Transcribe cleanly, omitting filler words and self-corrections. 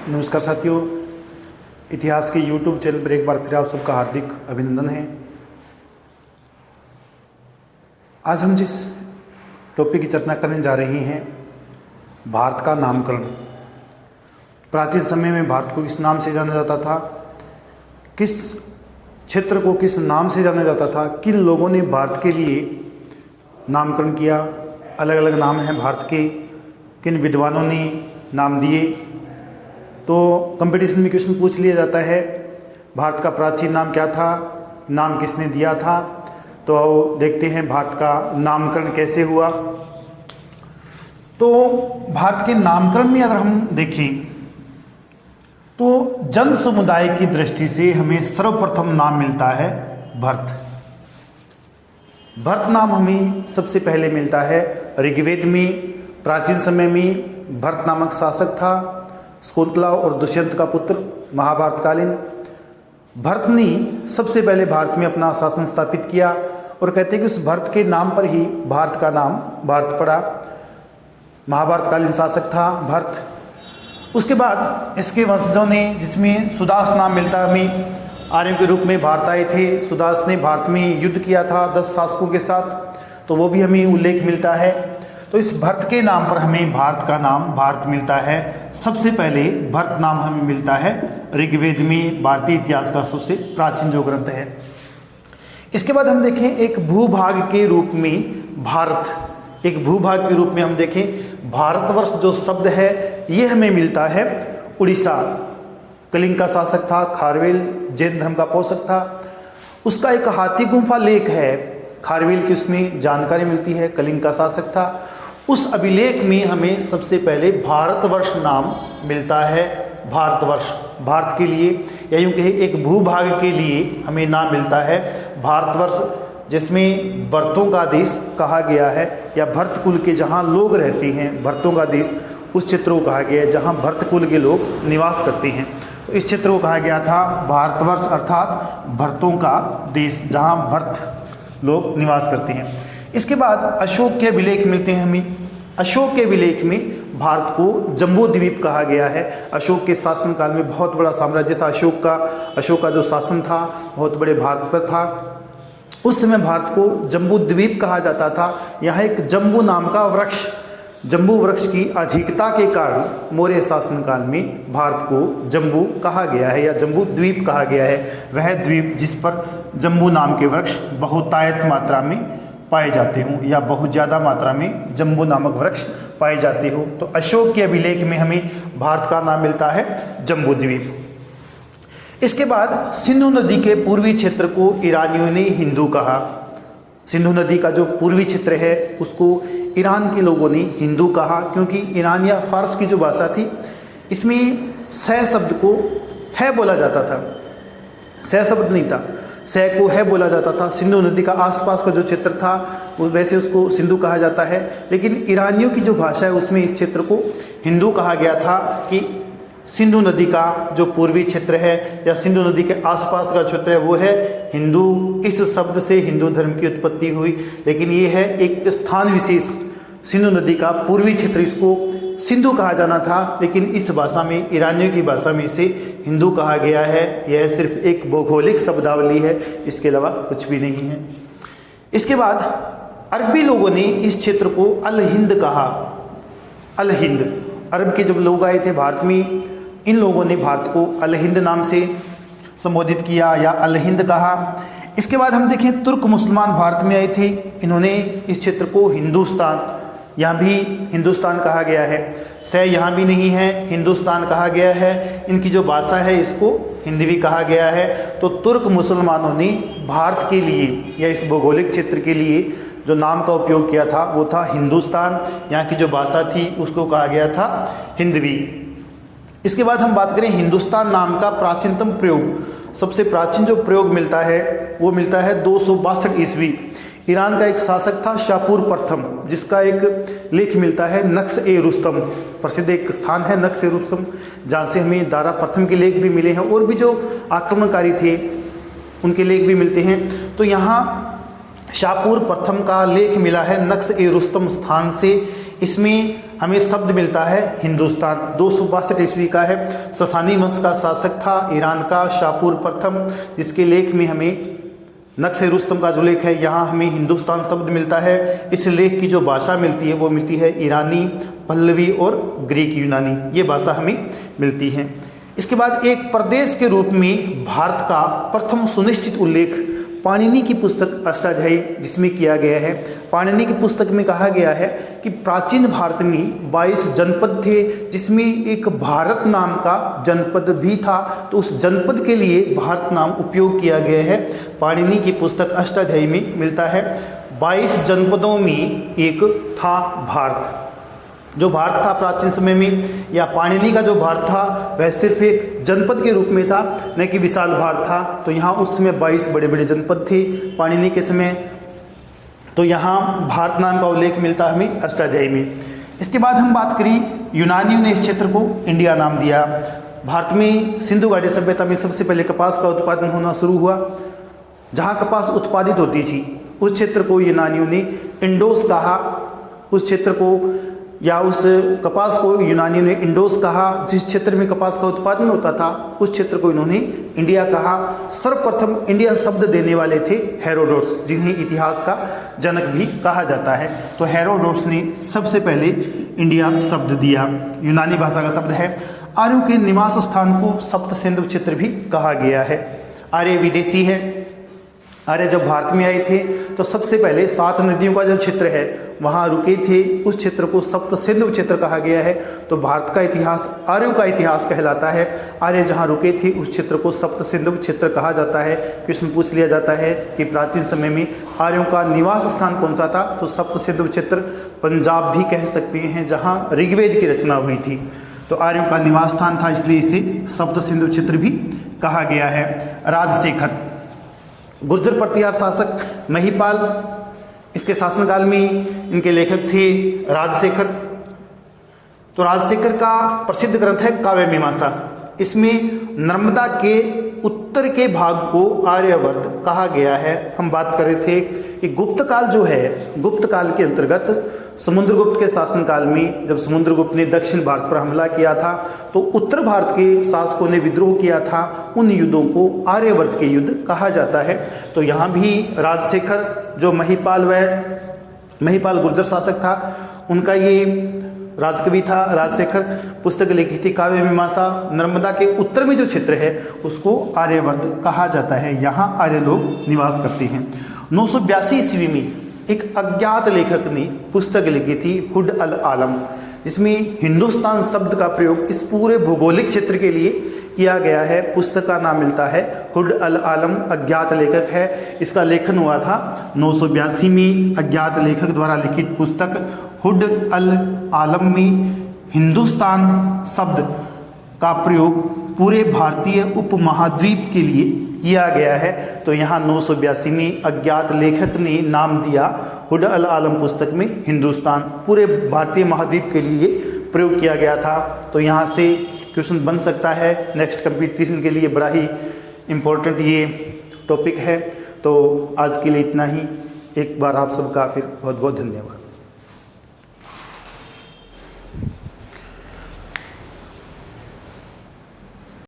नमस्कार साथियों, इतिहास के YouTube चैनल पर एक बार फिर आप सबका हार्दिक अभिनंदन है। आज हम जिस टॉपिक की चर्चा करने जा रहे हैं, भारत का नामकरण। प्राचीन समय में भारत को किस नाम से जाना जाता था, किस क्षेत्र को किस नाम से जाना जाता था, किन लोगों ने भारत के लिए नामकरण किया, अलग अलग नाम हैं भारत के, किन विद्वानों ने नाम दिए। तो कंपटीशन में क्वेश्चन पूछ लिया जाता है, भारत का प्राचीन नाम क्या था, नाम किसने दिया था। तो देखते हैं भारत का नामकरण कैसे हुआ। तो भारत के नामकरण में अगर हम देखें तो जन समुदाय की दृष्टि से हमें सर्वप्रथम नाम मिलता है भरत। भरत नाम हमें सबसे पहले मिलता है ऋग्वेद में। प्राचीन समय में भरत नामक शासक था, शकुंतला और दुष्यंत का पुत्र, महाभारतकालीन। भरत ने सबसे पहले भारत में अपना शासन स्थापित किया और कहते हैं कि उस भरत के नाम पर ही भारत का नाम भारत पड़ा। महाभारतकालीन शासक था भरत। उसके बाद इसके वंशजों ने, जिसमें सुदास नाम मिलता हमें, आर्यों के रूप में भारत आए थे। सुदास ने भारत में युद्ध किया था 10 शासकों के साथ, तो वो भी हमें उल्लेख मिलता है। तो इस भरत के नाम पर हमें भारत का नाम भारत मिलता है। सबसे पहले भरत नाम हमें मिलता है ऋग्वेद में, भारतीय इतिहास का सबसे प्राचीन जो ग्रंथ है। इसके बाद हम देखें एक भूभाग के रूप में भारत, एक भूभाग के रूप में हम देखें भारतवर्ष जो शब्द है ये हमें मिलता है उड़ीसा। कलिंग का शासक था खारवेल, जैन धर्म का पोषक था। उसका एक हाथी गुम्फा लेख है खारवेल की, उसमें जानकारी मिलती है। कलिंग का शासक था। उस अभिलेख में हमें सबसे पहले भारतवर्ष नाम मिलता है। भारतवर्ष, भारत के लिए या यूँ कहे एक भूभाग के लिए हमें नाम मिलता है भारतवर्ष, जिसमें भरतों का देश कहा गया है, या भरत कुल के जहाँ लोग रहते हैं, भरतों का देश उस क्षेत्र को कहा गया है जहाँ भरत कुल के लोग निवास करते हैं। तो इस क्षेत्र को कहा गया था भारतवर्ष, अर्थात भरतों का देश जहाँ भरत लोग निवास करते हैं। इसके बाद अशोक के अभिलेख मिलते हैं हमें। अशोक के अभिलेख में भारत को जम्बू द्वीप कहा गया है। अशोक के शासनकाल में बहुत बड़ा साम्राज्य था अशोक का जो शासन था बहुत बड़े भारत पर था। उस समय भारत को जम्बू द्वीप कहा जाता था। यहाँ एक जम्बू नाम का वृक्ष, जम्बू वृक्ष की अधिकता के कारण मौर्य शासनकाल में भारत को जम्बू कहा गया है या जम्बू द्वीप कहा गया है। वह द्वीप जिस पर जम्बू नाम के वृक्ष बहुतायत मात्रा में पाए जाते हों या बहुत ज़्यादा मात्रा में जम्बू नामक वृक्ष पाए जाते हो। तो अशोक के अभिलेख में हमें भारत का नाम मिलता है जम्बू द्वीप। इसके बाद सिंधु नदी के पूर्वी क्षेत्र को ईरानियों ने हिंदू कहा। सिंधु नदी का जो पूर्वी क्षेत्र है उसको ईरान के लोगों ने हिंदू कहा, क्योंकि ईरान या फारस की जो भाषा थी इसमें स शब्द को है बोला जाता था, स शब्द नहीं था, स को है बोला जाता था। सिंधु नदी का आसपास का जो क्षेत्र था वो वैसे उसको सिंधु कहा जाता है, लेकिन ईरानियों की जो भाषा है उसमें इस क्षेत्र को हिंदू कहा गया था कि सिंधु नदी का जो पूर्वी क्षेत्र है या सिंधु नदी के आसपास का क्षेत्र है वो है हिंदू। इस शब्द से हिंदू धर्म की उत्पत्ति हुई, लेकिन ये है एक स्थान विशेष। सिंधु नदी का पूर्वी क्षेत्र इसको सिंधु कहा जाना था, लेकिन इस भाषा में, ईरानियों की भाषा में इसे हिंदू कहा गया है। यह सिर्फ एक भौगोलिक शब्दावली है, इसके अलावा कुछ भी नहीं है। इसके बाद अरबी लोगों ने इस क्षेत्र को अल हिंद कहा। अल हिंद, अरब के जब लोग आए थे भारत में, इन लोगों ने भारत को अल हिंद नाम से संबोधित किया या अल हिंद कहा। इसके बाद हम देखें तुर्क मुसलमान भारत में आए थे, इन्होंने इस क्षेत्र को हिंदुस्तान, यहाँ भी हिंदुस्तान कहा गया है। यहाँ भी नहीं है, हिंदुस्तान कहा गया है। इनकी जो भाषा है इसको हिंदवी कहा गया है। तो तुर्क मुसलमानों ने भारत के लिए या इस भौगोलिक क्षेत्र के लिए जो नाम का उपयोग किया था वो था हिंदुस्तान। यहाँ की जो भाषा थी उसको कहा गया था हिंदवी। इसके बाद हम बात करें हिंदुस्तान नाम का प्राचीनतम प्रयोग। सबसे प्राचीन जो प्रयोग मिलता है वो मिलता है 262 ईस्वी। ईरान का एक शासक था शापूर प्रथम, जिसका एक लेख मिलता है नक्श-ए-रुस्तम। प्रसिद्ध एक स्थान है नक्श-ए-रुस्तम, जहाँ से हमें दारा प्रथम के लेख भी मिले हैं और भी जो आक्रमणकारी थे उनके लेख भी मिलते हैं। तो यहाँ शापूर प्रथम का लेख मिला है नक्श-ए-रुस्तम स्थान से। इसमें हमें शब्द मिलता है हिंदुस्तान। 262 ईस्वी का है, ससानी वंश का शासक था, ईरान का शाहपुर प्रथम, जिसके लेख में हमें नक्शे रुस्तम का जो लेख है यहाँ हमें हिंदुस्तान शब्द मिलता है। इस लेख की जो भाषा मिलती है वो मिलती है ईरानी, पल्लवी और ग्रीक यूनानी, ये भाषा हमें मिलती है। इसके बाद एक प्रदेश के रूप में भारत का प्रथम सुनिश्चित उल्लेख पाणिनि की पुस्तक अष्टाध्यायी जिसमें किया गया है। पाणिनि की पुस्तक में कहा गया है कि प्राचीन भारत में 22 जनपद थे, जिसमें एक भारत नाम का जनपद भी था, तो उस जनपद के लिए भारत नाम उपयोग किया गया है। पाणिनि की पुस्तक अष्टाध्यायी में मिलता है। 22 जनपदों में एक था भारत। जो भारत था प्राचीन समय में, या पाणिनि का जो भारत था वह सिर्फ एक जनपद के रूप में था, न कि विशाल भारत था। तो यहाँ उस समय 22 बड़े बड़े जनपद थे पाणिनि के समय। तो यहाँ भारत नाम का उल्लेख मिलता है हमें अष्टाध्यायी में। इसके बाद हम बात करें, यूनानियों ने इस क्षेत्र को इंडिया नाम दिया। भारत में सिंधु घाटी सभ्यता में सबसे पहले कपास का उत्पादन होना शुरू हुआ। जहाँ कपास उत्पादित होती थी उस क्षेत्र को यूनानियों ने इंडोस कहा। उस क्षेत्र को या उस कपास को यूनानियों ने इंडोस कहा। जिस क्षेत्र में कपास का उत्पादन होता था उस क्षेत्र को इन्होंने इंडिया कहा। सर्वप्रथम इंडिया शब्द देने वाले थे हेरोडोट्स, जिन्हें इतिहास का जनक भी कहा जाता है। तो हेरोडोट्स ने सबसे पहले इंडिया शब्द दिया, यूनानी भाषा का शब्द है। आर्यों के निवास स्थान को सप्त सिंधु क्षेत्र भी कहा गया है। आर्य विदेशी है। आर्य जब भारत में आए थे तो सबसे पहले 7 नदियों का जो क्षेत्र है वहाँ रुके थे, उस क्षेत्र को सप्त सिंधु क्षेत्र कहा गया है। तो भारत का इतिहास आर्यों का इतिहास कहलाता है। आर्य जहाँ रुके थे उस क्षेत्र को सप्त सिंधु क्षेत्र कहा जाता है। क्वेश्चन पूछ लिया जाता है कि प्राचीन समय में आर्यों का निवास स्थान कौन सा था, तो सप्त सिंधु क्षेत्र पंजाब भी कह सकते हैं, जहाँ ऋग्वेद की रचना हुई थी। तो आर्यों का निवास स्थान था, इसलिए इसे सप्त सिंधु क्षेत्र भी कहा गया है। राजशेखर, गुर्जर प्रतिहार शासक महिपाल, इसके शासनकाल में इनके लेखक थे राजशेखर। तो राजशेखर का प्रसिद्ध ग्रंथ है काव्य मीमांसा। इसमें नर्मदा के उत्तर के भाग को आर्यावर्त कहा गया है। हम बात कर रहे थे कि गुप्त काल जो है, गुप्त काल के अंतर्गत समुद्रगुप्त के शासनकाल में जब समुद्रगुप्त ने दक्षिण भारत पर हमला किया था तो उत्तर भारत के शासकों ने विद्रोह किया था। उन युद्धों को आर्यावर्त के युद्ध कहा जाता है। तो यहाँ भी राजशेखर जो महिपाल गुर्जर शासक था, उनका ये राजकवि था राजशेखर। पुस्तक लिखी थी काव्य मीमांसा। नर्मदा के उत्तर में जो क्षेत्र है उसको आर्यावर्त कहा जाता है। यहाँ आर्य लोग निवास करते हैं। 982 ईस्वी में एक अज्ञात लेखक ने पुस्तक लिखी थी हुड अल आलम, जिसमें हिंदुस्तान शब्द का प्रयोग इस पूरे भौगोलिक क्षेत्र के लिए किया गया है। पुस्तक का नाम मिलता है हुड अल आलम। अज्ञात लेखक है। इसका लेखन हुआ था 982 में। अज्ञात लेखक द्वारा लिखित पुस्तक हुड अल आलम में हिंदुस्तान शब्द का प्रयोग पूरे भारतीय उपमहाद्वीप के लिए किया गया है। तो यहाँ 982 में अज्ञात लेखक ने नाम दिया हुड अल आलम पुस्तक में हिंदुस्तान, पूरे भारतीय महाद्वीप के लिए प्रयोग किया गया था। तो यहाँ से क्वेश्चन बन सकता है नेक्स्ट कंपटीशन के लिए। बड़ा ही इम्पोर्टेंट ये टॉपिक है। तो आज के लिए इतना ही। एक बार आप सबका फिर बहुत बहुत धन्यवाद।